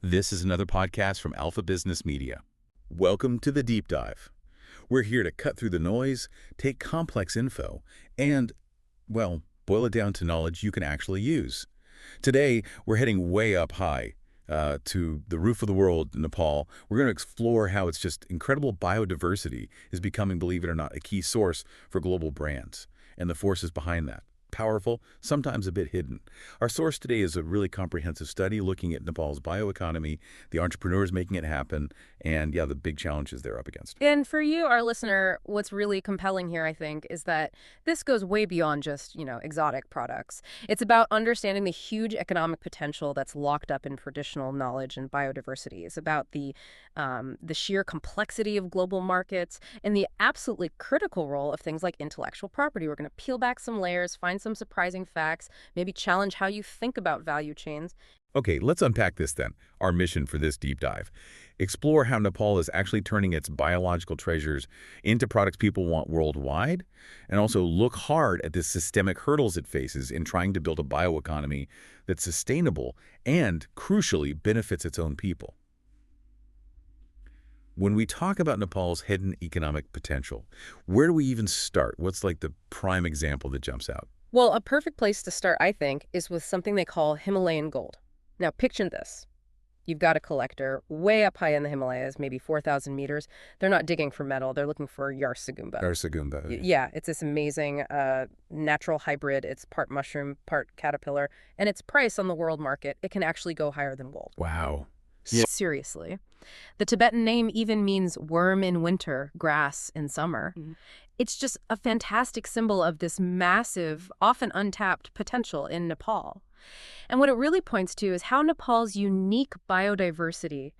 This is another podcast from Alpha Business Media. Welcome to the Deep Dive. We're here to cut through the noise, take complex info, and, well, boil it down to knowledge you can actually use. Today, we're heading way up high to the roof of the world, Nepal. We're going to explore how it's just incredible biodiversity is becoming, believe it or not, a key source for global brands, and the forces behind that. Powerful, sometimes a bit hidden. Our source today is a really comprehensive study looking at Nepal's bioeconomy, the entrepreneurs making it happen, and the big challenges they're up against. And for you, our listener, what's really compelling here, I think, is that this goes way beyond just, exotic products. It's about understanding the huge economic potential that's locked up in traditional knowledge and biodiversity. It's about the sheer complexity of global markets and the absolutely critical role of things like intellectual property. We're going to peel back some layers, find some surprising facts, maybe challenge how you think about value chains. Okay, let's unpack this then. Our mission for this deep dive. Explore how Nepal is actually turning its biological treasures into products people want worldwide, and also look hard at the systemic hurdles it faces in trying to build a bioeconomy that's sustainable and, crucially, benefits its own people. When we talk about Nepal's hidden economic potential, where do we even start? What's like the prime example that jumps out? Well, a perfect place to start, I think, is with something they call Himalayan gold. Now, picture this. You've got a collector way up high in the Himalayas, maybe 4,000 meters. They're not digging for metal. They're looking for Yarsagumba. Yarsagumba. Yeah, it's this amazing natural hybrid. It's part mushroom, part caterpillar. And its price on the world market, it can actually go higher than gold. Wow. Yeah. Seriously. The Tibetan name even means worm in winter, grass in summer. Mm-hmm. It's just a fantastic symbol of this massive, often untapped potential in Nepal. And what it really points to is how Nepal's unique biodiversity,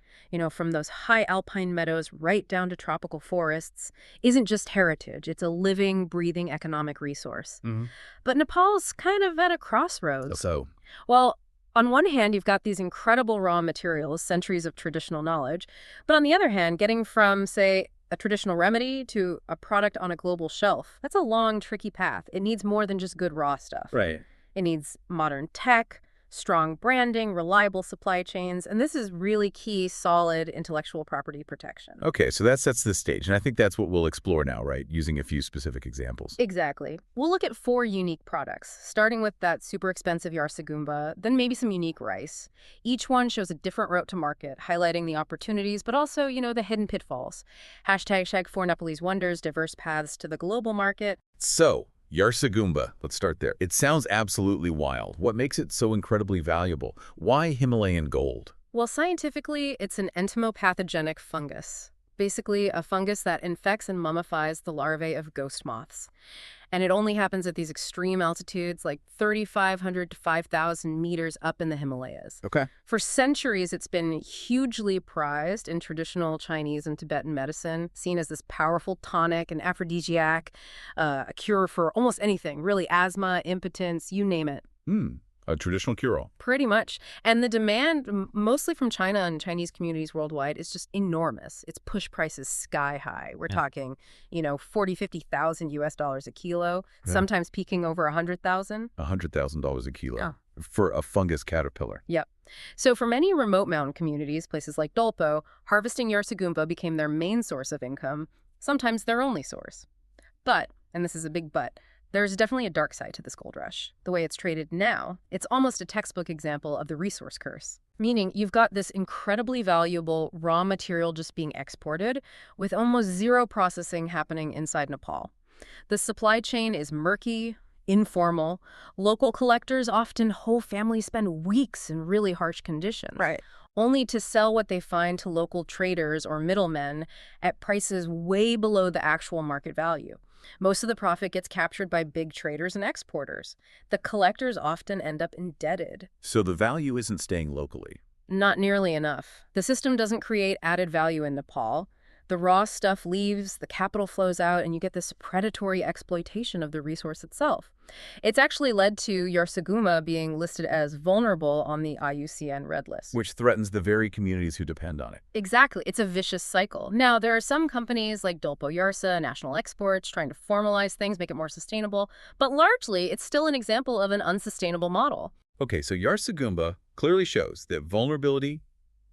from those high alpine meadows right down to tropical forests, isn't just heritage. It's a living, breathing economic resource. Mm-hmm. But Nepal's kind of at a crossroads. So? Well, on one hand, you've got these incredible raw materials, centuries of traditional knowledge. But on the other hand, getting from, say, a traditional remedy to a product on a global shelf, that's a long, tricky path. It needs more than just good raw stuff. Right. It needs modern tech, strong branding, reliable supply chains, and this is really key, solid intellectual property protection. Okay, so that sets the stage, and I think that's what we'll explore now, right? Using a few specific examples. Exactly. We'll look at 4 unique products, starting with that super expensive Yarsagumba, then maybe some unique rice. Each one shows a different route to market, highlighting the opportunities, but also, the hidden pitfalls. #Shag4 Nepalese wonders, diverse paths to the global market. So, Yarsagumba, let's start there. It sounds absolutely wild. What makes it so incredibly valuable? Why Himalayan gold? Well, scientifically, it's an entomopathogenic fungus. Basically, a fungus that infects and mummifies the larvae of ghost moths. And it only happens at these extreme altitudes, like 3,500 to 5,000 meters up in the Himalayas. Okay. For centuries, it's been hugely prized in traditional Chinese and Tibetan medicine, seen as this powerful tonic and aphrodisiac, a cure for almost anything, really asthma, impotence, you name it. A traditional cure-all. Pretty much. And the demand, mostly from China and Chinese communities worldwide, is just enormous. It's pushed prices sky high. We're talking, 40, 50,000 US dollars a kilo, sometimes peaking over 100,000. $100,000 a kilo for a fungus caterpillar. Yep. So for many remote mountain communities, places like Dolpo, harvesting Yarsagumba became their main source of income, sometimes their only source. But, and this is a big but, there's definitely a dark side to this gold rush. The way it's traded now, it's almost a textbook example of the resource curse. Meaning, you've got this incredibly valuable raw material just being exported with almost zero processing happening inside Nepal. The supply chain is murky, informal. Local collectors, often whole families, spend weeks in really harsh conditions. Right. Only to sell what they find to local traders or middlemen at prices way below the actual market value. Most of the profit gets captured by big traders and exporters. The collectors often end up indebted. So the value isn't staying locally? Not nearly enough. The system doesn't create added value in Nepal. The raw stuff leaves, the capital flows out, and you get this predatory exploitation of the resource itself. It's actually led to Yarsagumba being listed as vulnerable on the IUCN Red List. Which threatens the very communities who depend on it. Exactly. It's a vicious cycle. Now, there are some companies like Dolpo Yarsa, National Exports, trying to formalize things, make it more sustainable, but largely, it's still an example of an unsustainable model. Okay, so Yarsagumba clearly shows that vulnerability,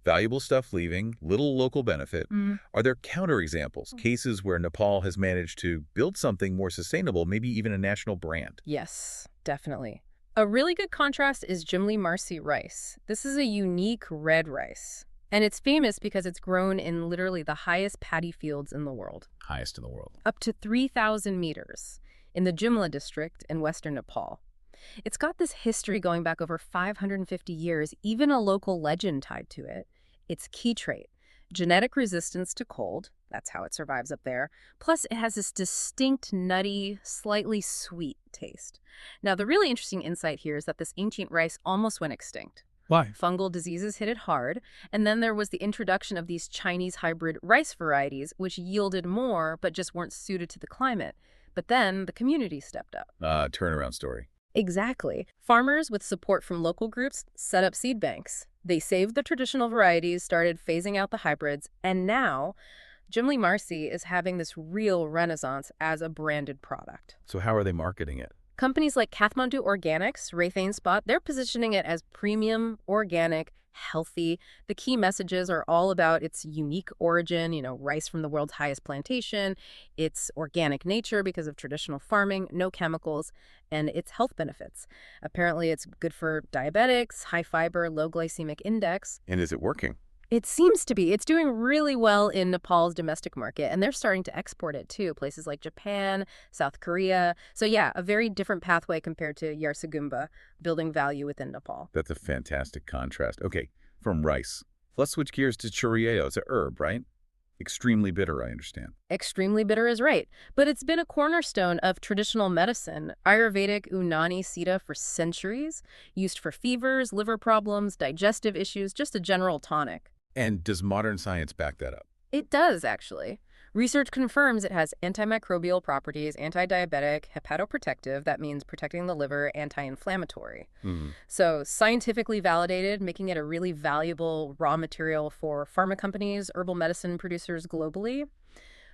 Valuable stuff leaving, little local benefit. Mm. Are there counterexamples, cases where Nepal has managed to build something more sustainable, maybe even a national brand? Yes, definitely. A really good contrast is Jimli Marsi rice. This is a unique red rice. And it's famous because it's grown in literally the highest paddy fields in the world, Highest in the world. up to 3,000 meters, in the Jimla district in western Nepal. It's got this history going back over 550 years, even a local legend tied to it. Its key trait, genetic resistance to cold. That's how it survives up there. Plus, it has this distinct, nutty, slightly sweet taste. Now, the really interesting insight here is that this ancient rice almost went extinct. Why? Fungal diseases hit it hard, and then there was the introduction of these Chinese hybrid rice varieties, which yielded more but just weren't suited to the climate. But then the community stepped up. Turnaround story. Exactly. Farmers, with support from local groups, set up seed banks. They saved the traditional varieties, started phasing out the hybrids, and now Jimli Marsi is having this real renaissance as a branded product. So how are they marketing it? Companies like Kathmandu Organics, Raytheon Spot, they're positioning it as premium, organic, healthy. The key messages are all about its unique origin, rice from the world's highest plantation, its organic nature because of traditional farming, no chemicals, and its health benefits. Apparently, it's good for diabetics, high fiber, low glycemic index. And is it working? It seems to be. It's doing really well in Nepal's domestic market, and they're starting to export it too, places like Japan, South Korea. So yeah, a very different pathway compared to Yarsagumba, building value within Nepal. That's a fantastic contrast. Okay, from rice. Let's switch gears to choreo. It's a herb, right? Extremely bitter, I understand. Extremely bitter is right, but it's been a cornerstone of traditional medicine, Ayurvedic Unani Siddha, for centuries, used for fevers, liver problems, digestive issues, just a general tonic. And does modern science back that up? It does, actually. Research confirms it has antimicrobial properties, anti-diabetic, hepatoprotective, that means protecting the liver, anti-inflammatory. So scientifically validated, making it a really valuable raw material for pharma companies, herbal medicine producers globally.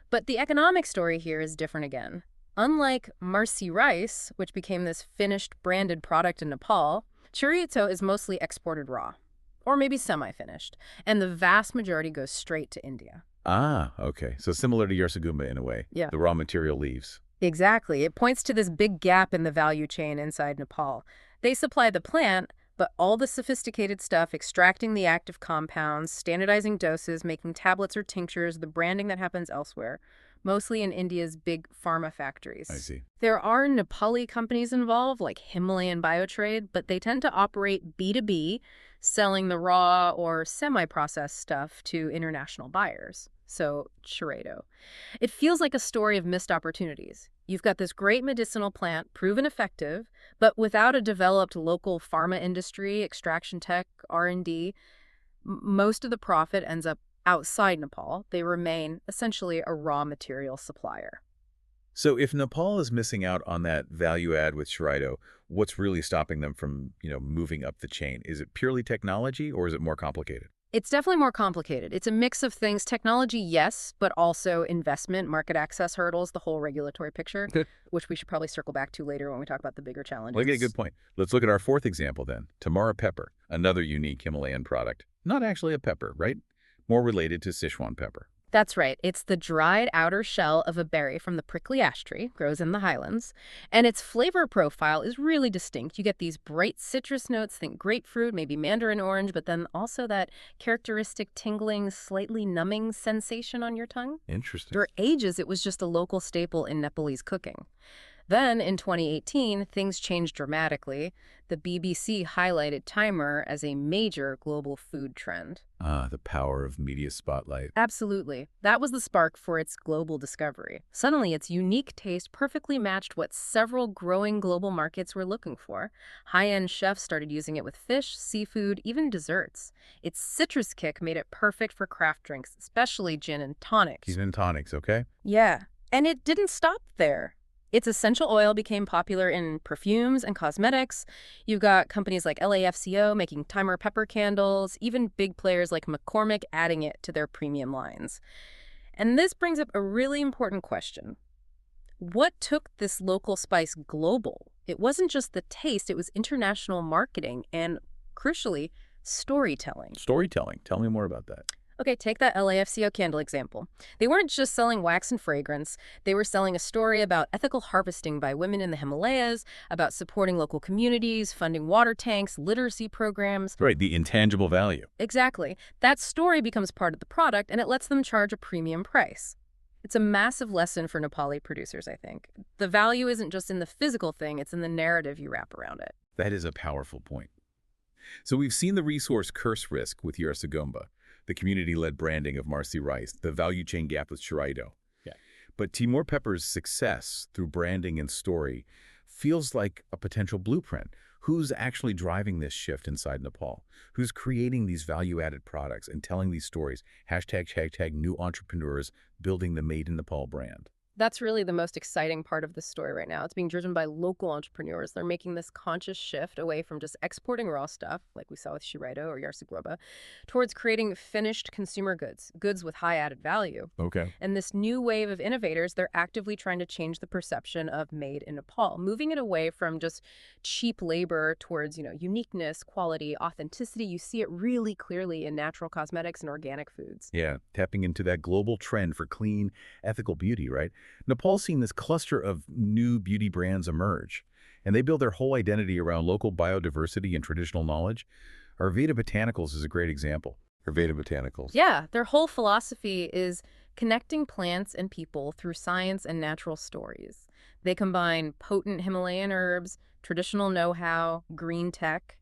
But the economic story here is different again. Unlike Marsi rice, which became this finished branded product in Nepal, chorizo is mostly exported raw, or maybe semi-finished, and the vast majority goes straight to India. Ah, okay. So similar to Yarsagumba in a way. Yeah. The raw material leaves. Exactly. It points to this big gap in the value chain inside Nepal. They supply the plant, but all the sophisticated stuff, extracting the active compounds, standardizing doses, making tablets or tinctures, the branding that happens elsewhere, mostly in India's big pharma factories. I see. There are Nepali companies involved, like Himalayan Biotrade, but they tend to operate B2B, selling the raw or semi-processed stuff to international buyers. So, chorizo. It feels like a story of missed opportunities. You've got this great medicinal plant, proven effective, but without a developed local pharma industry, extraction tech, R&D, most of the profit ends up outside Nepal. They remain essentially a raw material supplier. So if Nepal is missing out on that value add with chorizo, what's really stopping them from, moving up the chain? Is it purely technology or is it more complicated? It's definitely more complicated. It's a mix of things. Technology, yes, but also investment, market access hurdles, the whole regulatory picture, which we should probably circle back to later when we talk about the bigger challenges. Okay, good point. Let's look at our fourth example then. Tamara pepper, another unique Himalayan product. Not actually a pepper, right? More related to Sichuan pepper. That's right. It's the dried outer shell of a berry from the prickly ash tree, grows in the highlands, and its flavor profile is really distinct. You get these bright citrus notes, think grapefruit, maybe mandarin orange, but then also that characteristic tingling, slightly numbing sensation on your tongue. Interesting. For ages, it was just a local staple in Nepalese cooking. Then, in 2018, things changed dramatically. The BBC highlighted timer as a major global food trend. Ah, the power of media spotlight. Absolutely. That was the spark for its global discovery. Suddenly, its unique taste perfectly matched what several growing global markets were looking for. High-end chefs started using it with fish, seafood, even desserts. Its citrus kick made it perfect for craft drinks, especially gin and tonics. Gin and tonics, okay? Yeah. And it didn't stop there. Its essential oil became popular in perfumes and cosmetics. You've got companies like LAFCO making timer pepper candles, even big players like McCormick adding it to their premium lines. And this brings up a really important question. What took this local spice global? It wasn't just the taste, it was international marketing and, crucially, Storytelling. Storytelling. Tell me more about that. Okay, take that LAFCO candle example. They weren't just selling wax and fragrance. They were selling a story about ethical harvesting by women in the Himalayas, about supporting local communities, funding water tanks, literacy programs. Right, the intangible value. Exactly. That story becomes part of the product, and it lets them charge a premium price. It's a massive lesson for Nepali producers, I think. The value isn't just in the physical thing, it's in the narrative you wrap around it. That is a powerful point. So we've seen the resource curse risk with Yarsagumba, the community-led branding of Marsi rice, the value chain gap with Chiraido. Yeah. But Timor Pepper's success through branding and story feels like a potential blueprint. Who's actually driving this shift inside Nepal? Who's creating these value-added products and telling these stories? Hashtag new entrepreneurs building the Made in Nepal brand. That's really the most exciting part of this story right now. It's being driven by local entrepreneurs. They're making this conscious shift away from just exporting raw stuff, like we saw with Chiraido or Yarsagumba, towards creating finished consumer goods, goods with high added value. Okay. And this new wave of innovators, they're actively trying to change the perception of made in Nepal, moving it away from just cheap labor towards, uniqueness, quality, authenticity. You see it really clearly in natural cosmetics and organic foods. Yeah, tapping into that global trend for clean, ethical beauty, right? Nepal's seen this cluster of new beauty brands emerge, and they build their whole identity around local biodiversity and traditional knowledge. Ayurveda Botanicals is a great example. Ayurveda Botanicals. Yeah, their whole philosophy is connecting plants and people through science and natural stories. They combine potent Himalayan herbs, traditional know-how, green tech,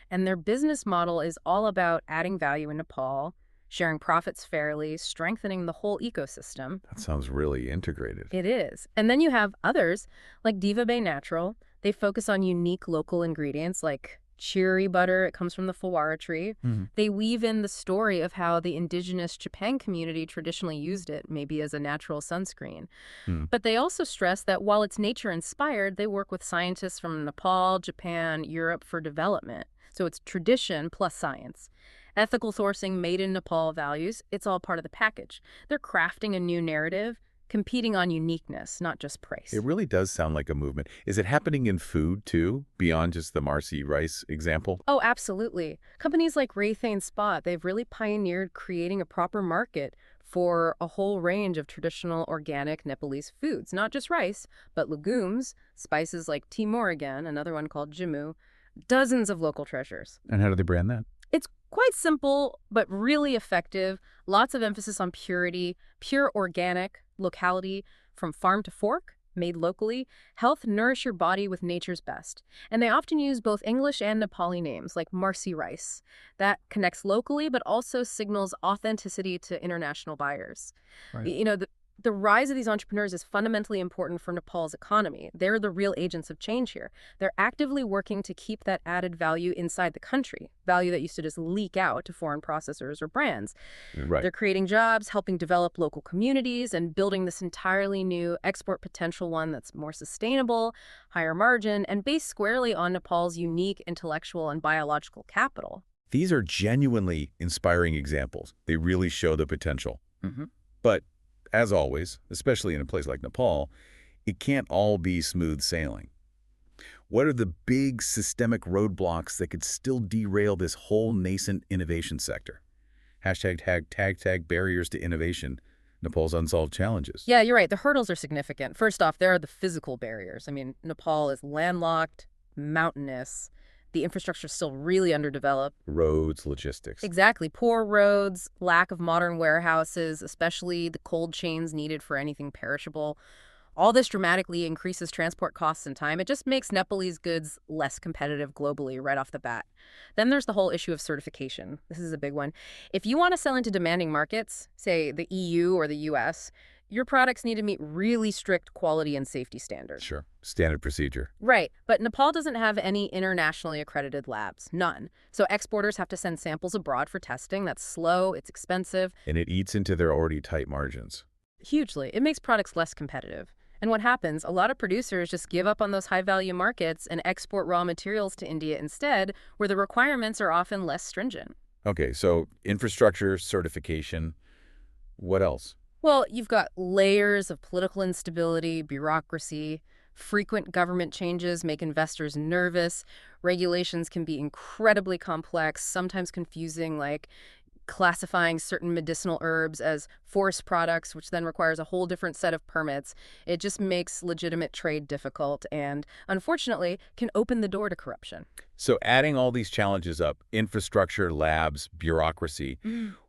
and their business model is all about adding value in Nepal, sharing profits fairly, strengthening the whole ecosystem. That sounds really integrated. It is. And then you have others, like Diva Bay Natural. They focus on unique local ingredients like cherry butter. It comes from the fawara tree. They weave in the story of how the indigenous Chepang community traditionally used it, maybe as a natural sunscreen. But they also stress that while it's nature-inspired, they work with scientists from Nepal, Japan, Europe for development. So it's tradition plus science. Ethical sourcing, made in Nepal values, it's all part of the package. They're crafting a new narrative, competing on uniqueness, not just price. It really does sound like a movement. Is it happening in food, too, beyond just the Marsi rice example? Oh, absolutely. Companies like Raytheon Spot, they've really pioneered creating a proper market for a whole range of traditional organic Nepalese foods, not just rice, but legumes, spices like Timor again, another one called Jimu, dozens of local treasures. And how do they brand that? It's quite simple, but really effective. Lots of emphasis on purity, pure organic, locality, from farm to fork, made locally. Health, nourish your body with nature's best. And they often use both English and Nepali names, like Marsi rice. That connects locally, but also signals authenticity to international buyers. Right. The rise of these entrepreneurs is fundamentally important for Nepal's economy. They're the real agents of change here. They're actively working to keep that added value inside the country, value that used to just leak out to foreign processors or brands. Right. They're creating jobs, helping develop local communities, and building this entirely new export potential one that's more sustainable, higher margin, and based squarely on Nepal's unique intellectual and biological capital. These are genuinely inspiring examples. They really show the potential. But as always, especially in a place like Nepal, it can't all be smooth sailing. What are the big systemic roadblocks that could still derail this whole nascent innovation sector? Hashtag barriers to innovation, Nepal's unsolved challenges. Yeah, you're right. The hurdles are significant. First off, there are the physical barriers. I mean, Nepal is landlocked, mountainous. The infrastructure is still really underdeveloped. Roads, logistics. Exactly. Poor roads, lack of modern warehouses, especially the cold chains needed for anything perishable. All this dramatically increases transport costs and time. It just makes Nepalese goods less competitive globally right off the bat. Then there's the whole issue of certification. This is a big one. If you want to sell into demanding markets, say the EU or the US, your products need to meet really strict quality and safety standards. Sure. Standard procedure. Right. But Nepal doesn't have any internationally accredited labs. None. So exporters have to send samples abroad for testing. That's slow. It's expensive. And it eats into their already tight margins. Hugely. It makes products less competitive. And what happens? A lot of producers just give up on those high-value markets and export raw materials to India instead, where the requirements are often less stringent. Okay, so infrastructure, certification, what else? Well, you've got layers of political instability, bureaucracy, Frequent government changes make investors nervous. Regulations can be incredibly complex, sometimes confusing, like classifying certain medicinal herbs as forest products, which then requires a whole different set of permits. It just makes legitimate trade difficult and, unfortunately, can open the door to corruption. So adding all these challenges up, infrastructure, labs, bureaucracy,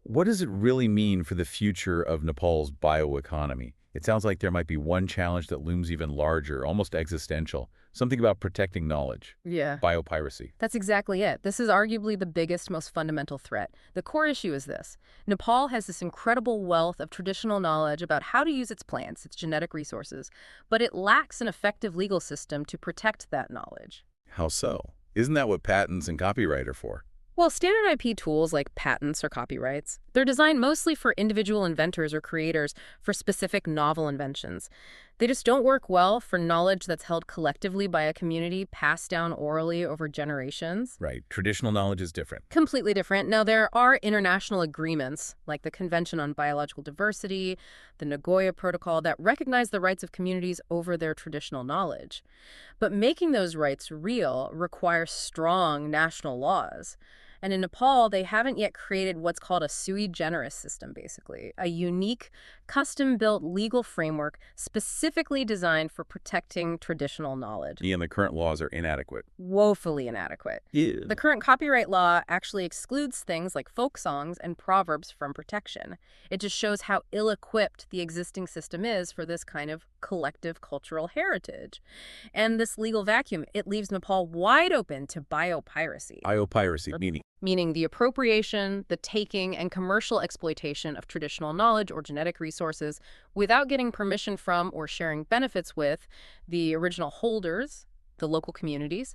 what does it really mean for the future of Nepal's bioeconomy? It sounds like there might be one challenge that looms even larger, almost existential, something about protecting knowledge, Yeah. biopiracy. That's exactly it. This is arguably the biggest, most fundamental threat. The core issue is this. Nepal has this incredible wealth of traditional knowledge about how to use its plants, its genetic resources, but it lacks an effective legal system to protect that knowledge. How so? Isn't that what patents and copyright are for? Well, standard IP tools like patents or copyrights, they're designed mostly for individual inventors or creators for specific novel inventions. They just don't work well for knowledge that's held collectively by a community, passed down orally over generations. Right. Traditional knowledge is different. Completely different. Now, there are international agreements, like the Convention on Biological Diversity, the Nagoya Protocol, that recognize the rights of communities over their traditional knowledge. But making those rights real requires strong national laws. And in Nepal, they haven't yet created what's called a sui generis system, basically, a unique, custom-built legal framework specifically designed for protecting traditional knowledge. And the current laws are inadequate. Woefully inadequate. Ew. The current copyright law actually excludes things like folk songs and proverbs from protection. It just shows how ill-equipped the existing system is for this kind of collective cultural heritage. And this legal vacuum, it leaves Nepal wide open to biopiracy. Biopiracy, Meaning the appropriation, the taking, and commercial exploitation of traditional knowledge or genetic resources without getting permission from or sharing benefits with the original holders, the local communities.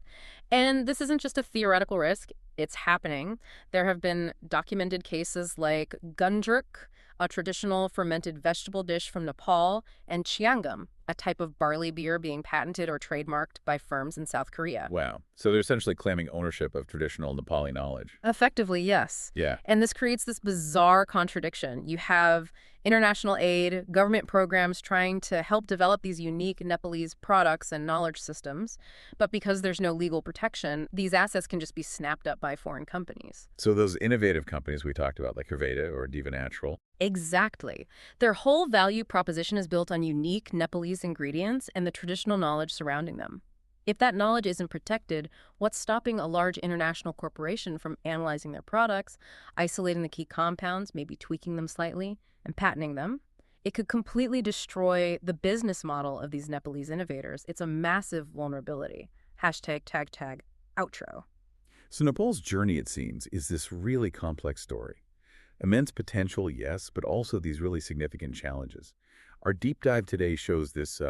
And this isn't just a theoretical risk, it's happening. There have been documented cases like gundruk, a traditional fermented vegetable dish from Nepal, and chiangam, a type of barley beer being patented or trademarked by firms in South Korea. Wow. So they're essentially claiming ownership of traditional Nepali knowledge. Effectively, yes. Yeah. And this creates this bizarre contradiction. You have international aid, government programs trying to help develop these unique Nepalese products and knowledge systems, but because there's no legal protection, these assets can just be snapped up by foreign companies. So those innovative companies we talked about, like Herveda or Diva Natural. Exactly. Their whole value proposition is built on unique Nepalese ingredients and the traditional knowledge surrounding them. If that knowledge isn't protected, what's stopping a large international corporation from analyzing their products, isolating the key compounds, maybe tweaking them slightly, and patenting them? It could completely destroy the business model of these Nepalese innovators. It's a massive vulnerability. #tag outro. So Nepal's journey, it seems, is this really complex story. Immense potential, yes, but also these really significant challenges. Our deep dive today shows this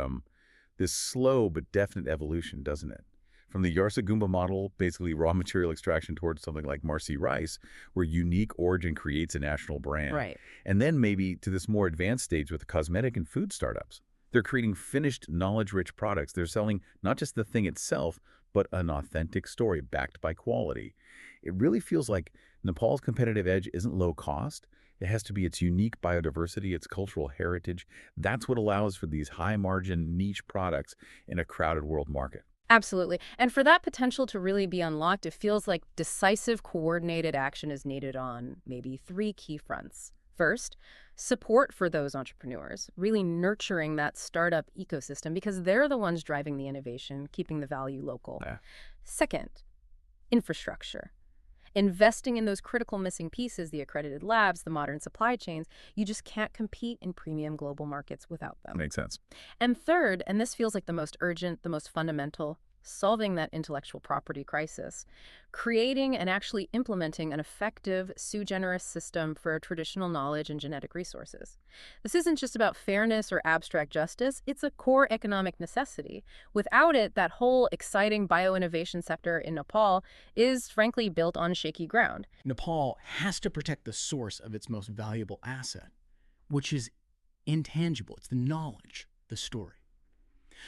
slow but definite evolution, doesn't it? From the Yarsagumba model, basically raw material extraction, towards something like Marsi rice, where unique origin creates a national brand. Right. And then maybe to this more advanced stage with the cosmetic and food startups. They're creating finished, knowledge-rich products. They're selling not just the thing itself, but an authentic story backed by quality. It really feels like Nepal's competitive edge isn't low cost. It has to be its unique biodiversity, its cultural heritage. That's what allows for these high-margin niche products in a crowded world market. Absolutely. And for that potential to really be unlocked, it feels like decisive, coordinated action is needed on maybe 3 key fronts. First, support for those entrepreneurs, really nurturing that startup ecosystem because they're the ones driving the innovation, keeping the value local. Yeah. Second, infrastructure. Investing in those critical missing pieces, the accredited labs, the modern supply chains, you just can't compete in premium global markets without them. Makes sense. And third, and this feels like the most urgent, the most fundamental, solving that intellectual property crisis, creating and actually implementing an effective sui generis system for traditional knowledge and genetic resources. This isn't just about fairness or abstract justice, it's a core economic necessity. Without it, that whole exciting bioinnovation sector in Nepal is frankly built on shaky ground. Nepal has to protect the source of its most valuable asset, which is intangible. It's the knowledge, the story.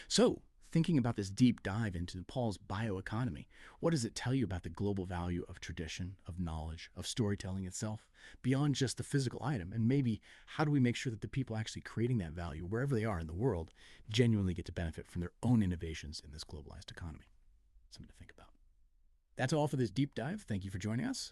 So thinking about this deep dive into Nepal's bioeconomy, what does it tell you about the global value of tradition, of knowledge, of storytelling itself, beyond just the physical item? And maybe how do we make sure that the people actually creating that value, wherever they are in the world, genuinely get to benefit from their own innovations in this globalized economy? Something to think about. That's all for this deep dive. Thank you for joining us.